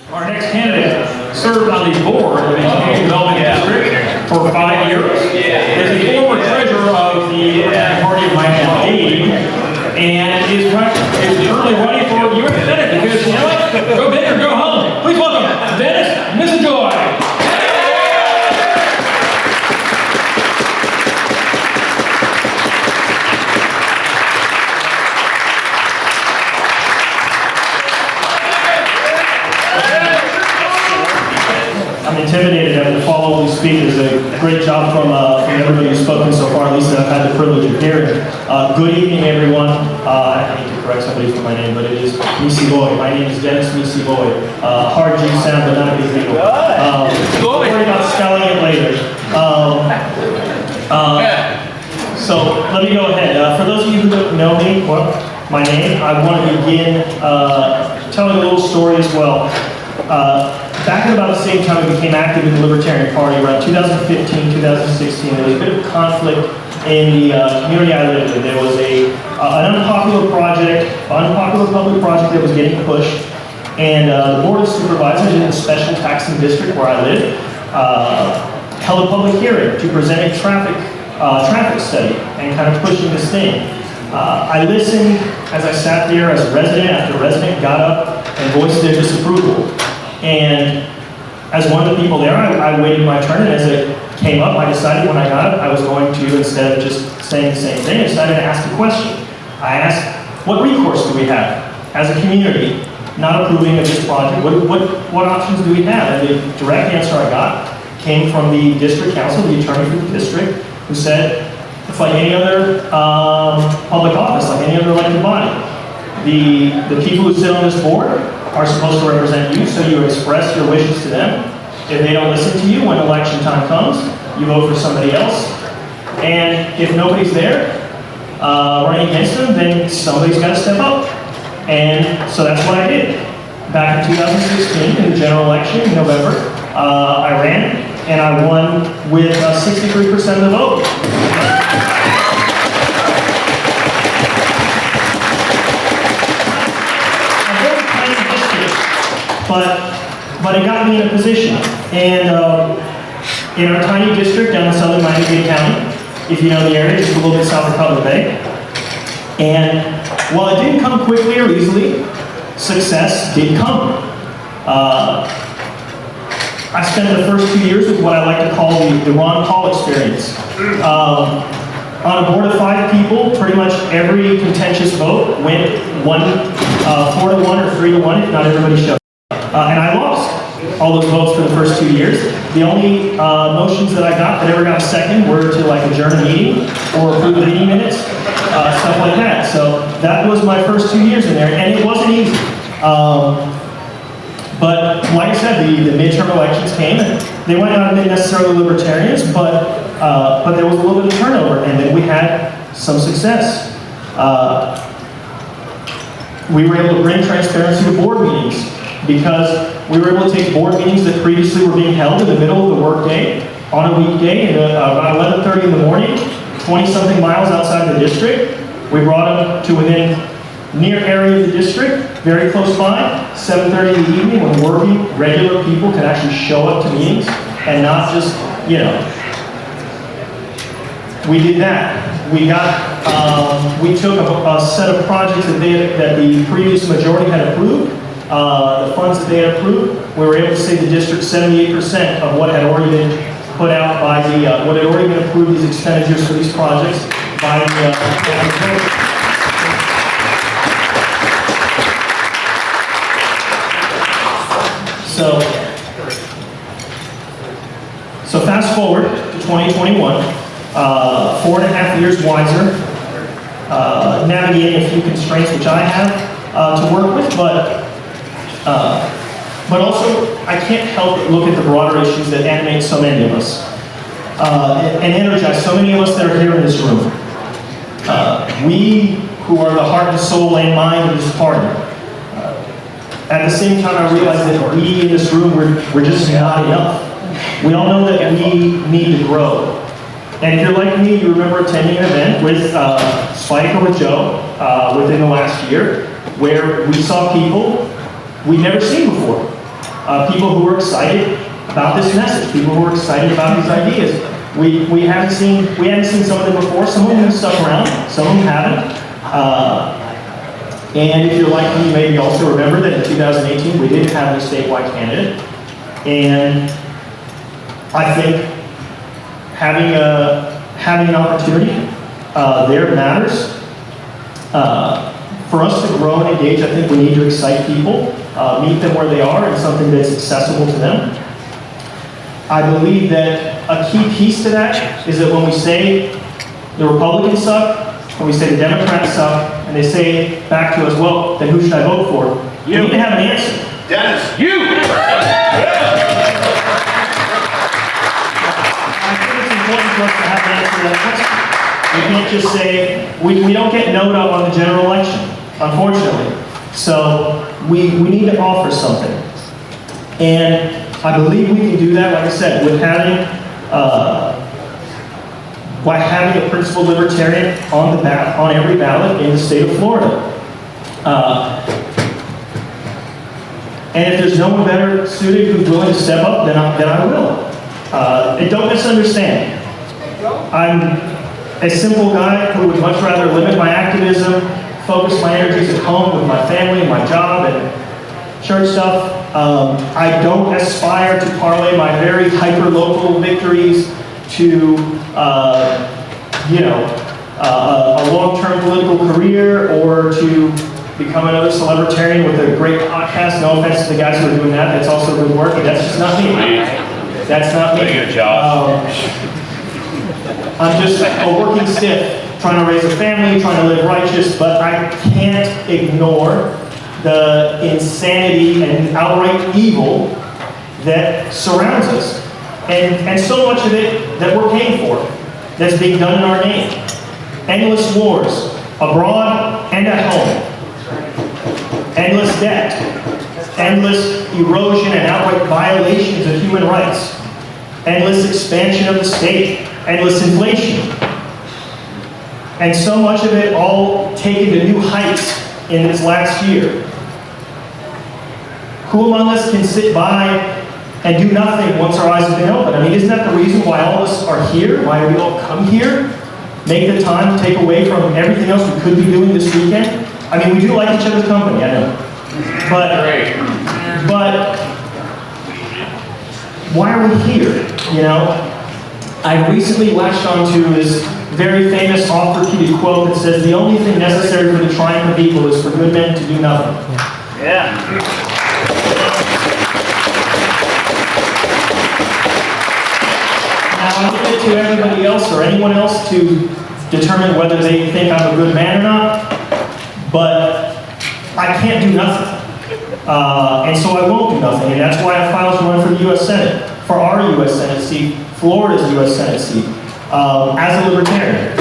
Our next candidate served on the board of the Misigoy Development District for 5 years. Is the former treasurer of the Libertarian Party of Lakeland, and is currently running for U.S. Senate because, you know what? Go big or go home. Please welcome Dennis Misigoy. I'm intimidated having to follow these speakers. A great job from everybody who's spoken so far, at least that I've had the privilege of hearing. Good evening, everyone. I need to correct somebody for my name, but it is Misigoy. My name is Dennis Misigoy. Hard G sound, but not a big deal. Don't worry about spelling it later. So let me go ahead. For those of you who don't know me, my name, I want to begin telling a little story as well. Back at about the same time I became active in the Libertarian Party, around 2015, 2016, there was a bit of conflict in the community I lived in. There was an unpopular public project that was getting pushed, and the Board of Supervisors in the special taxing district where I live held a public hearing to present a traffic study and kind of pushing this thing. I listened as I sat there as resident after resident got up and voiced their disapproval. And as one of the people there, I waited my turn, and as it came up, I decided when I got up, I was going to, instead of just saying the same thing, I decided to ask a question. I asked, what recourse do we have as a community not approving of this project? What options do we have? And the direct answer I got came from the district council, the attorney for the district, who said, it's like any other public office, like any other elected body. The people who sit on this board are supposed to represent you, so you express your wishes to them. If they don't listen to you when election time comes, you vote for somebody else. And if nobody's there running against them, then somebody's got to step up. And so that's what I did. Back in 2016, in the general election in November, I ran, and I won with 63% of the vote. But it got me in a position. And in our tiny district down in southern Miami-Dade County, if you know the area, just a little bit south of Cutler Bay. And while it didn't come quickly or easily, success did come. I spent the first 2 years with what I like to call the Ron Paul experience. On a board of 5 people, pretty much every contentious vote went 4-1 or 3-1 if not everybody showed. And I lost all those votes for the first 2 years. The only motions that I got that ever got second were to like adjourn a meeting or approve the meeting minutes, stuff like that. So that was my first 2 years in there, and it wasn't easy. But like I said, the midterm elections came, and they might not have been necessarily libertarians, but there was a little bit of turnover, and then we had some success. We were able to bring transparency to board meetings, because we were able to take board meetings that previously were being held in the middle of the workday on a weekday at about 11:30 in the morning, 20-something miles outside the district. We brought them to within near area of the district, very close by, 7:30 in the evening, when working, regular people could actually show up to meetings and not just, you know. We did that. We took a set of projects that the previous majority had approved, the funds that they had approved. We were able to save the district 78% of what had already been put out by what had already been approved, these expenditures for these projects by the So fast forward to 2021, 4.5 years wiser, navigating a few constraints which I have to work with, but also I can't help but look at the broader issues that animate so many of us and energize so many of us that are here in this room. We who are the heart and soul and mind of this party. At the same time, I realize that we in this room, we're just not enough. We all know that we need to grow. And if you're like me, you remember attending an event with Spike or with Joe within the last year, where we saw people we'd never seen before. people who are excited about this message, people who are excited about these ideas. We hadn't seen some of them before. Some of them have stuck around, some of them haven't. And if you're like me, you maybe also remember that in 2018 we didn't have a statewide candidate. And I think having an opportunity there matters. For us to grow and engage, I think we need to excite people, meet them where they are in something that's accessible to them. I believe that a key piece to that is that when we say the Republicans suck, when we say the Democrats suck, and they say back to us, well, then who should I vote for? You need to have an answer. Dennis, you! I think it's important for us to have an answer to that question. We can't just say, we don't get no up on the general election, unfortunately. So we need to offer something. And I believe we can do that, like I said, with by having a principled libertarian on every ballot in the state of Florida. And if there's no one better suited who's willing to step up, then I will. And don't misunderstand. I'm a simple guy who would much rather limit my activism, focus my energies at home with my family and my job and church stuff. I don't aspire to parlay my very hyper-local victories to, a long-term political career or to become another celebritarian with a great podcast. No offense to the guys who are doing that. That's also good work, but that's just not me. That's not me. Good job. I'm just a working stiff, trying to raise a family, trying to live righteous, but I can't ignore the insanity and outright evil that surrounds us. And so much of it that we're paying for, that's being done in our name. Endless wars, abroad and at home. Endless debt, endless erosion and outright violations of human rights. Endless expansion of the state, endless inflation. And so much of it all taken to new heights in this last year. Who among us can sit by and do nothing once our eyes have been open? I mean, isn't that the reason why all of us are here? Why we all come here? Make the time to take away from everything else we could be doing this weekend? I mean, we do like each other's company, I know. But why are we here, you know? I recently latched onto this very famous oft-repeated quote that says, the only thing necessary for the triumph of evil is for good men to do nothing. Yeah. Now, I leave it to everybody else or anyone else to determine whether they think I'm a good man or not, but I can't do nothing. And so I won't do nothing, and that's why I filed to run for the U.S. Senate, for our U.S. Senate seat, Florida's U.S. Senate seat, as a libertarian.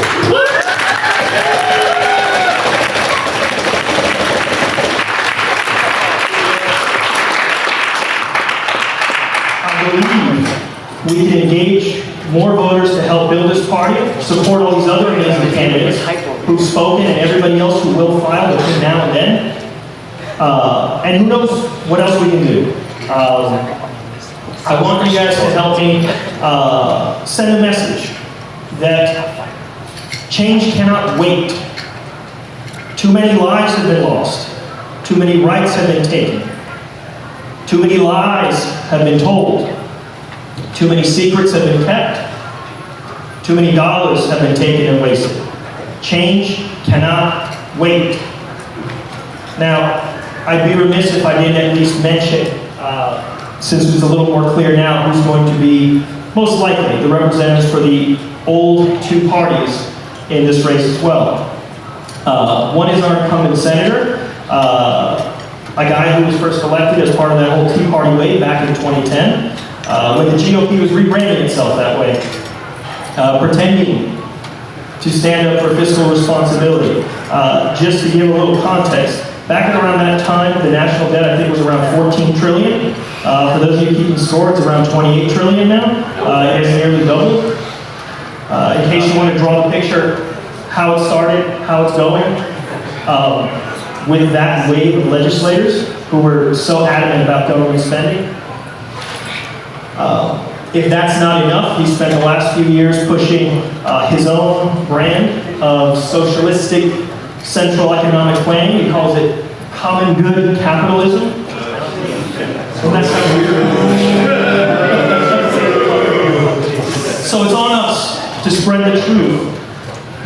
I believe we can engage more voters to help build this party, support all these other amazing candidates who've spoken and everybody else who will file between now and then. And who knows what else we can do. I want you guys to help me send a message that change cannot wait. Too many lives have been lost. Too many rights have been taken. Too many lies have been told. Too many secrets have been kept. Too many dollars have been taken and wasted. Change cannot wait. Now, I'd be remiss if I didn't at least mention, since it's a little more clear now who's going to be most likely the representatives for the old two parties in this race as well. One is our incumbent senator, a guy who was first elected as part of that whole Tea Party wave back in 2010, when the GOP was rebranding itself that way, pretending to stand up for fiscal responsibility. Just to give a little context, back at around that time, the national debt, I think, was around 14 trillion. For those of you keeping score, it's around 28 trillion now. It has nearly doubled. In case you want to draw the picture, how it started, how it's going, with that wave of legislators who were so adamant about government spending. If that's not enough, he spent the last few years pushing his own brand of socialistic central economic planning. He calls it common good capitalism. So that's how So it's on us to spread the truth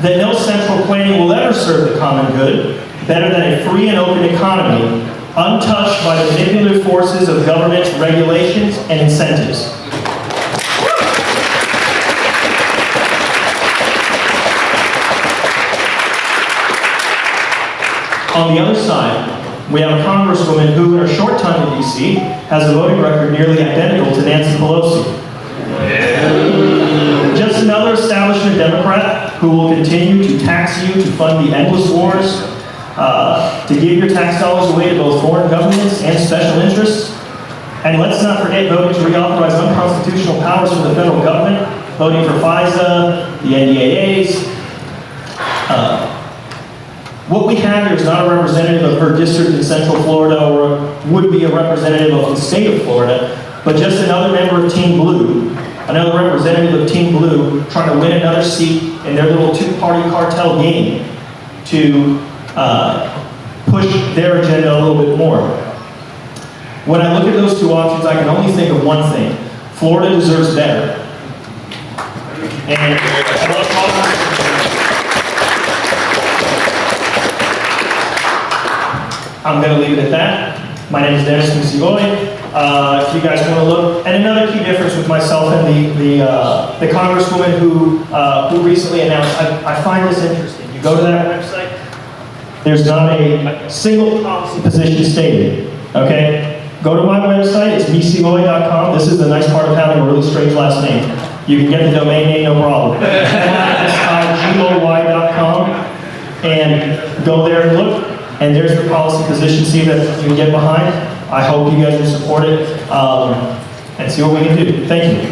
that no central planning will ever serve the common good better than a free and open economy, untouched by the manipulative forces of government regulations and incentives. On the other side, we have a congresswoman who, in her short time in D.C., has a voting record nearly identical to Nancy Pelosi. Just another establishment Democrat who will continue to tax you to fund the endless wars, to give your tax dollars away to both foreign governments and special interests. And let's not forget voting to reauthorize unconstitutional powers for the federal government, voting for FISA, the NDAAs. What we have here is not a representative of her district in Central Florida or would be a representative of the state of Florida, but just another member of Team Blue, another representative of Team Blue trying to win another seat in their little two-party cartel game to push their agenda a little bit more. When I look at those two options, I can only think of one thing. Florida deserves better. And I'm going to leave it at that. My name is Misigoy. If you guys want to look, and another key difference with myself and the congresswoman who recently announced, I find this interesting. You go to that website, there's not a single policy position stated. Okay, go to my website. It's misigoy.com. This is the nice part of having a really strange last name. You can get the domain name, no problem. misigoy.com, and go there and look. And there's the policy position, see that you can get behind. I hope you guys will support it and see what we can do. Thank you.